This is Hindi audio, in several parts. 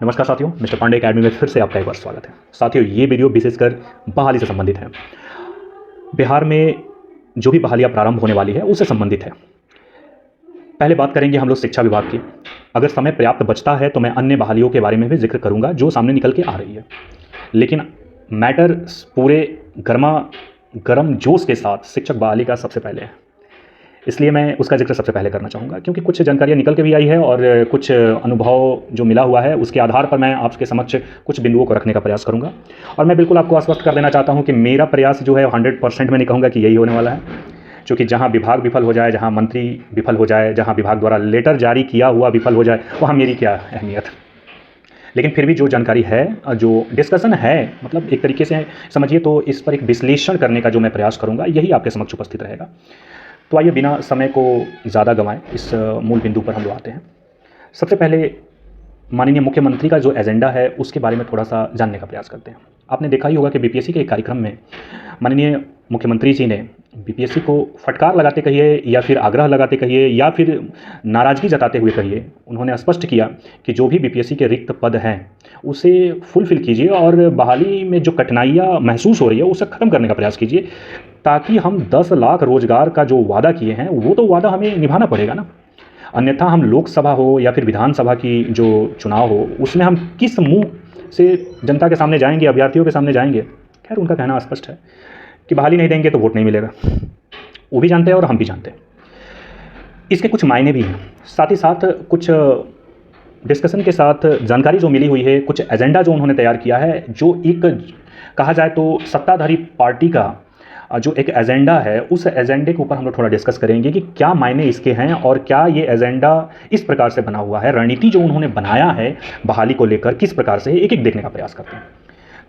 नमस्कार साथियों, मिस्टर पांडे एकेडमी में फिर से आपका एक बार स्वागत है। साथियों, ये वीडियो विशेषकर बहाली से संबंधित है। बिहार में जो भी बहालियाँ प्रारंभ होने वाली है उससे संबंधित है। पहले बात करेंगे हम लोग शिक्षा विभाग की। अगर समय पर्याप्त बचता है तो मैं अन्य बहालियों के बारे में भी जिक्र करूँगा जो सामने निकल के आ रही है, लेकिन मैटर पूरे गर्म जोश के साथ शिक्षक बहाली का सबसे पहले है, इसलिए मैं उसका जिक्र सबसे पहले करना चाहूँगा, क्योंकि कुछ जानकारियाँ निकल के भी आई है और कुछ अनुभव जो मिला हुआ है उसके आधार पर मैं आपके समक्ष कुछ बिंदुओं को रखने का प्रयास करूँगा। और मैं बिल्कुल आपको आश्वस्त कर देना चाहता हूँ कि मेरा प्रयास जो है 100% मैं नहीं कहूँगा कि यही होने वाला है, क्योंकि जहाँ विभाग विफल हो जाए, जहाँ मंत्री विफल हो जाए, जहाँ विभाग द्वारा लेटर जारी किया हुआ विफल हो जाए, वहाँ मेरी क्या अहमियत। लेकिन फिर भी जो जानकारी है, जो डिस्कशन है, मतलब एक तरीके से समझिए तो इस पर एक विश्लेषण करने का जो मैं प्रयास करूँगा यही आपके समक्ष उपस्थित रहेगा। तो आइए बिना समय को ज़्यादा गंवाएं इस मूल बिंदु पर हम लोग आते हैं। सबसे पहले माननीय मुख्यमंत्री का जो एजेंडा है उसके बारे में थोड़ा सा जानने का प्रयास करते हैं। आपने देखा ही होगा कि बीपीएससी के एक कार्यक्रम में माननीय मुख्यमंत्री जी ने बीपीएससी को फटकार लगाते कहिए या फिर आग्रह लगाते कहिए या फिर नाराज़गी जताते हुए कहिए, उन्होंने स्पष्ट किया कि जो भी बीपीएससी के रिक्त पद हैं उसे फुलफिल कीजिए और बहाली में जो कठिनाइयाँ महसूस हो रही है उसे ख़त्म करने का प्रयास कीजिए, ताकि हम 10 लाख रोजगार का जो वादा किए हैं वो तो वादा हमें निभाना पड़ेगा ना। अन्यथा हम लोकसभा हो या फिर विधानसभा की जो चुनाव हो उसमें हम किस मुंह से जनता के सामने जाएंगे, अभ्यर्थियों के सामने जाएंगे। खैर, उनका कहना स्पष्ट है कि बहाली नहीं देंगे तो वोट नहीं मिलेगा। वो भी जानते हैं और हम भी जानते हैं। इसके कुछ मायने भी हैं, साथ ही साथ कुछ डिस्कशन के साथ जानकारी जो मिली हुई है, कुछ एजेंडा जो उन्होंने तैयार किया है, जो एक कहा जाए तो सत्ताधारी पार्टी का जो एक एजेंडा है, उस एजेंडे के ऊपर हम लोग थोड़ा डिस्कस करेंगे कि क्या मायने इसके हैं और क्या ये एजेंडा इस प्रकार से बना हुआ है, रणनीति जो उन्होंने बनाया है बहाली को लेकर किस प्रकार से, एक एक देखने का प्रयास करते हैं।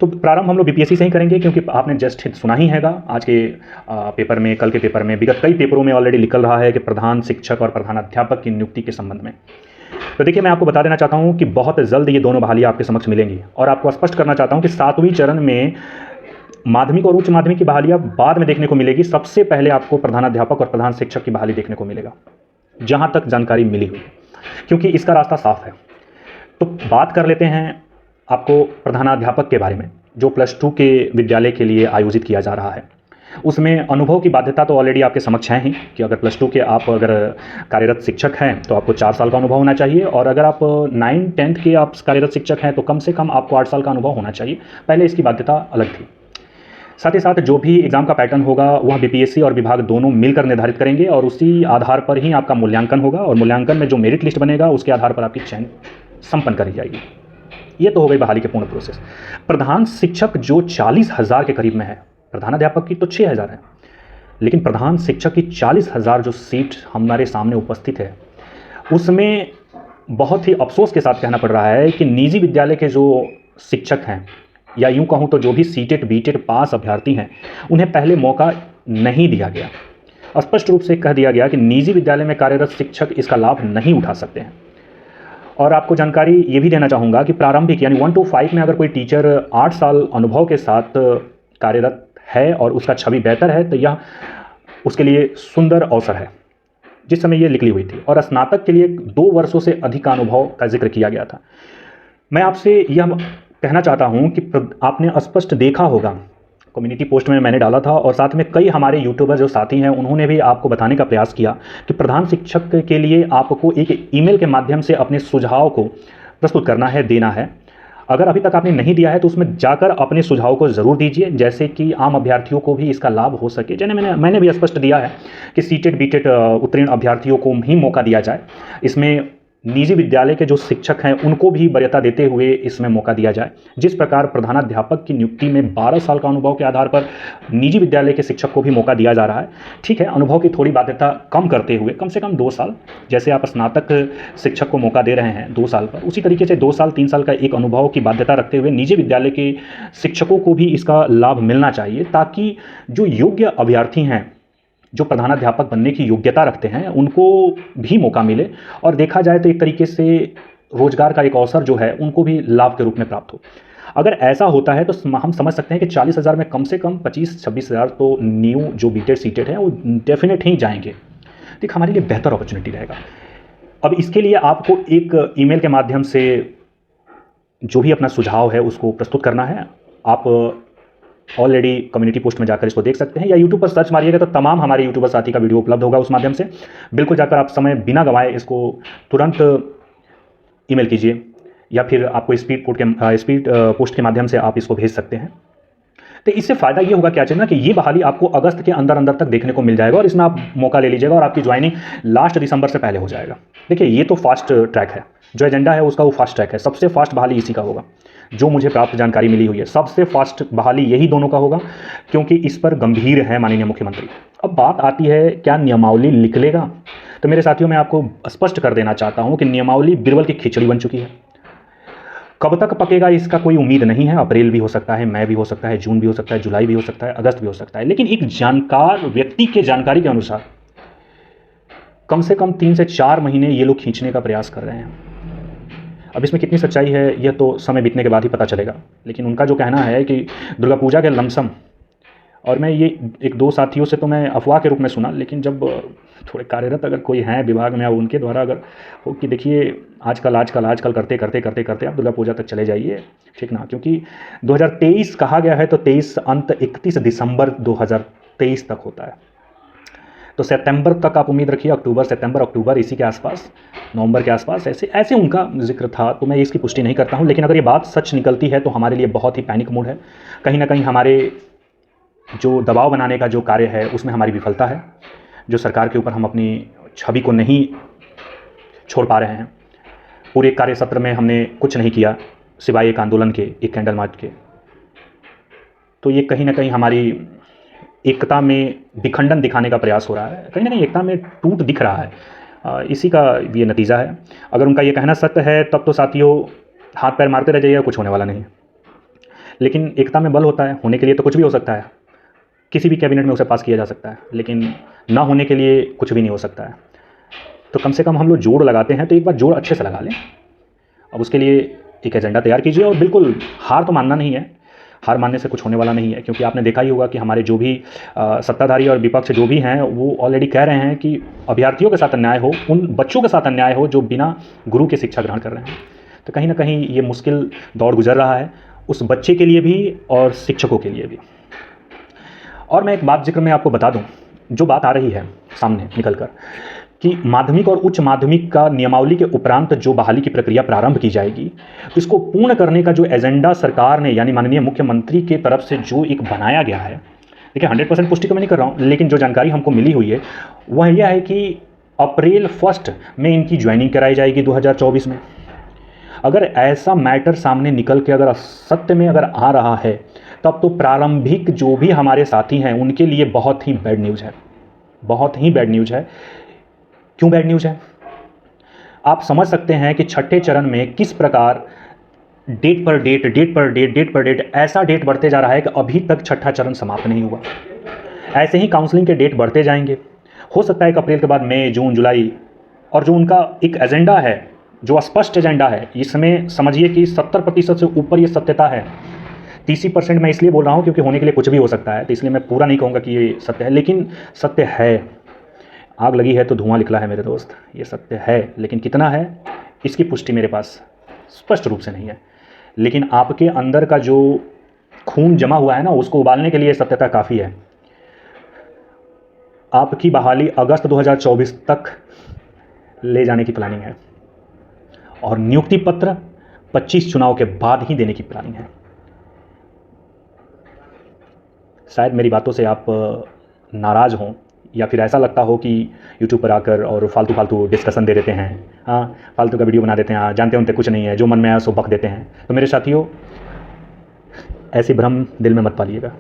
तो प्रारंभ हम लोग बीपीएससी से ही करेंगे, क्योंकि आपने जस्ट सुना ही हैगा आज के पेपर में, कल के पेपर में, विगत कई पेपरों में ऑलरेडी निकल रहा है कि प्रधान शिक्षक और प्रधानाध्यापक की नियुक्ति के संबंध में। तो देखिए, मैं आपको बता देना चाहता हूँ कि बहुत जल्द ये दोनों बहालियाँ आपके समक्ष मिलेंगी और आपको स्पष्ट करना चाहता हूँ कि 7वें चरण में माध्यमिक और उच्च माध्यमिक की बहालियाँ बाद में देखने को मिलेगी। सबसे पहले आपको प्रधानाध्यापक और प्रधान शिक्षक की बहाली देखने को मिलेगा, जहाँ तक जानकारी मिली हुई, क्योंकि इसका रास्ता साफ है। तो बात कर लेते हैं आपको प्रधानाध्यापक के बारे में, जो +2 के विद्यालय के लिए आयोजित किया जा रहा है। उसमें अनुभव की बाध्यता तो ऑलरेडी आपके समक्ष है ही कि अगर +2 के आप अगर कार्यरत शिक्षक हैं तो आपको 4 साल का अनुभव होना चाहिए, और अगर आप 9, 10th के आप कार्यरत शिक्षक हैं तो कम से कम आपको 8 साल का अनुभव होना चाहिए। पहले इसकी बाध्यता अलग थी। साथ ही साथ जो भी एग्ज़ाम का पैटर्न होगा वह बीपीएससी और विभाग दोनों मिलकर निर्धारित करेंगे और उसी आधार पर ही आपका मूल्यांकन होगा, और मूल्यांकन में जो मेरिट लिस्ट बनेगा उसके आधार पर आपकी चयन संपन्न करी जाएगी। ये तो हो गई बहाली के पूर्ण प्रोसेस। प्रधान शिक्षक जो 40,000 के करीब में है, प्रधानाध्यापक की तो 6,000 है, लेकिन प्रधान शिक्षक की 40,000 जो सीट हमारे सामने उपस्थित है, उसमें बहुत ही अफसोस के साथ कहना पड़ रहा है कि निजी विद्यालय के जो शिक्षक हैं, या यूँ कहूँ तो जो भी सीटेट बीटेट पास अभ्यर्थी हैं, उन्हें पहले मौका नहीं दिया गया। स्पष्ट रूप से कह दिया गया कि निजी विद्यालय में कार्यरत शिक्षक इसका लाभ नहीं उठा सकते हैं। और आपको जानकारी ये भी देना चाहूँगा कि प्रारंभिक यानी 1 to 5 में अगर कोई टीचर 8 साल अनुभव के साथ कार्यरत है और उसका छवि बेहतर है तो यह उसके लिए सुंदर अवसर है, जिस समय ये निकली हुई थी। और स्नातक के लिए 2 वर्षों से अधिक का अनुभव का जिक्र किया गया था। मैं आपसे यह कहना चाहता हूं कि आपने स्पष्ट देखा होगा, कम्युनिटी पोस्ट में मैंने डाला था और साथ में कई हमारे यूट्यूबर जो साथी हैं उन्होंने भी आपको बताने का प्रयास किया कि प्रधान शिक्षक के लिए आपको एक ईमेल के माध्यम से अपने सुझाव को प्रस्तुत करना है, देना है। अगर अभी तक आपने नहीं दिया है तो उसमें जाकर अपने सुझाव को ज़रूर दीजिए, जैसे कि आम अभ्यर्थियों को भी इसका लाभ हो सके। जैसे मैंने भी स्पष्ट दिया है कि सीटेट बीटेट उत्तीर्ण अभ्यर्थियों को ही मौका दिया जाए, इसमें निजी विद्यालय के जो शिक्षक हैं उनको भी वरीयता देते हुए इसमें मौका दिया जाए। जिस प्रकार प्रधानाध्यापक की नियुक्ति में 12 साल का अनुभव के आधार पर निजी विद्यालय के शिक्षक को भी मौका दिया जा रहा है, ठीक है, अनुभव की थोड़ी बाध्यता कम करते हुए कम से कम 2 साल, जैसे आप स्नातक शिक्षक को मौका दे रहे हैं 2 साल पर, उसी तरीके से 2 साल 3 साल का एक अनुभव की बाध्यता रखते हुए निजी विद्यालय के शिक्षकों को भी इसका लाभ मिलना चाहिए, ताकि जो योग्य अभ्यर्थी हैं, जो प्रधानाध्यापक बनने की योग्यता रखते हैं, उनको भी मौका मिले और देखा जाए तो एक तरीके से रोजगार का एक अवसर जो है उनको भी लाभ के रूप में प्राप्त हो। अगर ऐसा होता है तो हम समझ सकते हैं कि 40,000 में कम से कम 25-26,000 तो न्यू जो बीटेड सीटेड हैं वो डेफिनेट ही जाएंगे। तो हमारे लिए बेहतर अपॉर्चुनिटी रहेगा। अब इसके लिए आपको एक ईमेल के माध्यम से जो भी अपना सुझाव है उसको प्रस्तुत करना है। आप ऑलरेडी कम्युनिटी पोस्ट में जाकर इसको देख सकते हैं, या यूट्यूब पर सर्च मारिएगा तो तमाम हमारे यूट्यूबर साथी का वीडियो उपलब्ध होगा उस माध्यम से। बिल्कुल जाकर आप समय बिना गंवाए इसको तुरंत ईमेल कीजिए, या फिर आपको स्पीड पोस्ट के माध्यम से आप इसको भेज सकते हैं। तो इससे फ़ायदा ये होगा क्या चीज़ ना, कि ये बहाली आपको अगस्त के अंदर अंदर तक देखने को मिल जाएगा, और इसमें आप मौका ले लीजिएगा और आपकी ज्वाइनिंग लास्ट दिसंबर से पहले हो जाएगा। देखिए, ये तो फास्ट ट्रैक है, जो एजेंडा है उसका वो फास्ट ट्रैक है। सबसे फास्ट बहाली इसी का होगा, जो मुझे प्राप्त जानकारी मिली हुई है। सबसे फास्ट बहाली यही दोनों का होगा, क्योंकि इस पर गंभीर है माननीय मुख्यमंत्री। अब बात आती है, क्या नियमावली लिख लेगा? तो मेरे साथियों, मैं आपको स्पष्ट कर देना चाहता हूँ कि नियमावली बिरबल की खिचड़ी बन चुकी है। कब तक पकेगा इसका कोई उम्मीद नहीं है। अप्रैल भी हो सकता है, मई भी हो सकता है, जून भी हो सकता है, जुलाई भी हो सकता है, अगस्त भी हो सकता है। लेकिन एक जानकार व्यक्ति के जानकारी के अनुसार कम से कम 3 से 4 महीने ये लोग खींचने का प्रयास कर रहे हैं। अब इसमें कितनी सच्चाई है यह तो समय बीतने के बाद ही पता चलेगा, लेकिन उनका जो कहना है कि दुर्गा पूजा के लमसम, और मैं ये 1-2 साथियों से तो मैं अफवाह के रूप में सुना, लेकिन जब थोड़े कार्यरत अगर कोई हैं विभाग में, या उनके द्वारा अगर हो कि देखिए आजकल करते आप दुर्गा पूजा तक चले जाइए, ठीक ना, क्योंकि 2023 कहा गया है तो 23 अंत 31 दिसंबर 2023 तक होता है। तो सितंबर तक आप उम्मीद रखिए, अक्टूबर इसी के आसपास, नवंबर के आसपास, ऐसे उनका जिक्र था। तो मैं इसकी पुष्टि नहीं करता हूँ, लेकिन अगर ये बात सच निकलती है तो हमारे लिए बहुत ही पैनिक मूड है। कहीं ना कहीं हमारे जो दबाव बनाने का जो कार्य है उसमें हमारी विफलता है, जो सरकार के ऊपर हम अपनी छवि को नहीं छोड़ पा रहे हैं। पूरे कार्य सत्र में हमने कुछ नहीं किया सिवाय एक आंदोलन के, एक कैंडल मार्च के। तो ये कहीं ना कहीं हमारी एकता में विखंडन दिखाने का प्रयास हो रहा है, कहीं ना कहीं एकता में टूट दिख रहा है। इसी का ये नतीजा है। अगर उनका ये कहना सत्य है तब तो साथियों हाथ पैर मारते रह जाइएगा, कुछ होने वाला नहीं है। लेकिन एकता में बल होता है, होने के लिए तो कुछ भी हो सकता है, किसी भी कैबिनेट में उसे पास किया जा सकता है, लेकिन ना होने के लिए कुछ भी नहीं हो सकता है। तो कम से कम हम लोग जोड़ लगाते हैं तो एक बार जोड़ अच्छे से लगा लें। अब उसके लिए एक एजेंडा तैयार कीजिए, और बिल्कुल हार तो मानना नहीं है, हार मानने से कुछ होने वाला नहीं है। क्योंकि आपने देखा ही होगा कि हमारे जो भी सत्ताधारी और विपक्ष जो भी हैं वो ऑलरेडी कह रहे हैं कि अभ्यर्थियों के साथ अन्याय हो, उन बच्चों के साथ अन्याय हो जो बिना गुरु के शिक्षा ग्रहण कर रहे हैं। तो कहीं ना कहीं ये मुश्किल दौर गुजर रहा है, उस बच्चे के लिए भी और शिक्षकों के लिए भी। और मैं एक बात जिक्र में आपको बता दूं, जो बात आ रही है सामने निकल कर, कि माध्यमिक और उच्च माध्यमिक का नियमावली के उपरांत जो बहाली की प्रक्रिया प्रारंभ की जाएगी, इसको पूर्ण करने का जो एजेंडा सरकार ने यानी माननीय मुख्यमंत्री के तरफ से जो एक बनाया गया है, देखिए 100% पुष्टि तो मैं नहीं कर रहा हूँ, लेकिन जो जानकारी हमको मिली हुई है वह यह है कि अप्रैल 1 में इनकी ज्वाइनिंग कराई जाएगी 2024 में। अगर ऐसा मैटर सामने निकल के अगर सत्य में अगर आ रहा है, तब तो प्रारंभिक जो भी हमारे साथी हैं उनके लिए बहुत ही बैड न्यूज़ है, बहुत ही बैड न्यूज़ है। क्यों बैड न्यूज़ है? आप समझ सकते हैं कि छठे चरण में किस प्रकार डेट पर डेट ऐसा डेट बढ़ते जा रहा है कि अभी तक छठा चरण समाप्त नहीं हुआ। ऐसे ही काउंसलिंग के डेट बढ़ते जाएंगे। हो सकता है कि अप्रैल के बाद मई, जून, जुलाई, और जो उनका एक एजेंडा है, जो स्पष्ट एजेंडा है, इसमें समझिए कि 70% से ऊपर ये सत्यता है। 30% मैं इसलिए बोल रहा हूँ क्योंकि होने के लिए कुछ भी हो सकता है, तो इसलिए मैं पूरा नहीं कहूँगा कि ये सत्य है, लेकिन सत्य है। आग लगी है तो धुआं निकला है मेरे दोस्त, ये सत्य है। लेकिन कितना है इसकी पुष्टि मेरे पास स्पष्ट रूप से नहीं है, लेकिन आपके अंदर का जो खून जमा हुआ है ना, उसको उबालने के लिए सत्यता काफ़ी है। आपकी बहाली अगस्त 2024 तक ले जाने की प्लानिंग है, और नियुक्ति पत्र 25 चुनाव के बाद ही देने की प्लानिंग है। शायद मेरी बातों से आप नाराज़ हों, या फिर ऐसा लगता हो कि यूट्यूब पर आकर और फालतू डिस्कशन दे देते हैं, हाँ फालतू का वीडियो बना देते हैं, हाँ जानते होते कुछ नहीं है, जो मन में आया सो बक देते हैं। तो मेरे साथियों, ऐसी भ्रम दिल में मत पालिएगा।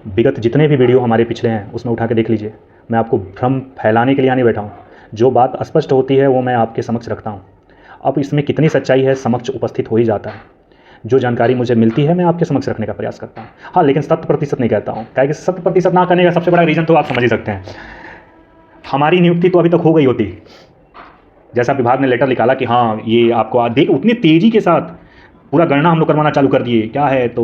विगत जितने भी वीडियो हमारे पिछले हैं उसमें उठा के देख लीजिए। मैं आपको भ्रम फैलाने के लिए नहीं बैठा हूँ, जो बात स्पष्ट होती है वो मैं आपके समक्ष रखता हूँ। अब इसमें कितनी सच्चाई है समक्ष उपस्थित हो ही जाता है। जो जानकारी मुझे मिलती है मैं आपके समक्ष रखने का प्रयास करता हूँ। हाँ, लेकिन 100% नहीं कहता हूँ, क्या कि 100% ना करने का सबसे बड़ा रीज़न तो आप समझ ही सकते हैं। हमारी नियुक्ति तो अभी तक हो गई होती, जैसा विभाग ने लेटर निकाला कि हाँ ये आपको देख, उतनी तेज़ी के साथ पूरा गणना हम लोग करवाना चालू कर दिए। क्या है तो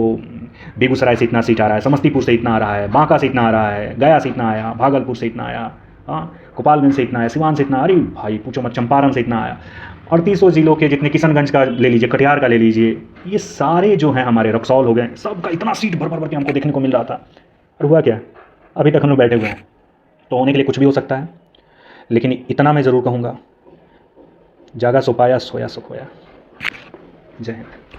बेगूसराय से इतना सीट आ रहा है, समस्तीपुर से इतना आ रहा है, बांका से इतना आ रहा है, गया से इतना आया, भागलपुर से इतना आया, हाँ गोपालगंज से इतना आया, सिवान से इतना, अरे भाई पूछो मत, चंपारण से इतना आया। 3800 ज़िलों के जितने, किशनगंज का ले लीजिए, कटिहार का ले लीजिए, ये सारे जो हैं हमारे, रक्सौल हो गए, सबका इतना सीट भर भर भर के हमको देखने को मिल रहा था। और हुआ क्या, अभी तक हम लोग बैठे हुए हैं। तो होने के लिए कुछ भी हो सकता है, लेकिन इतना मैं ज़रूर कहूँगा, जागा सो पाया, सोया सो खोया। जय हिंद।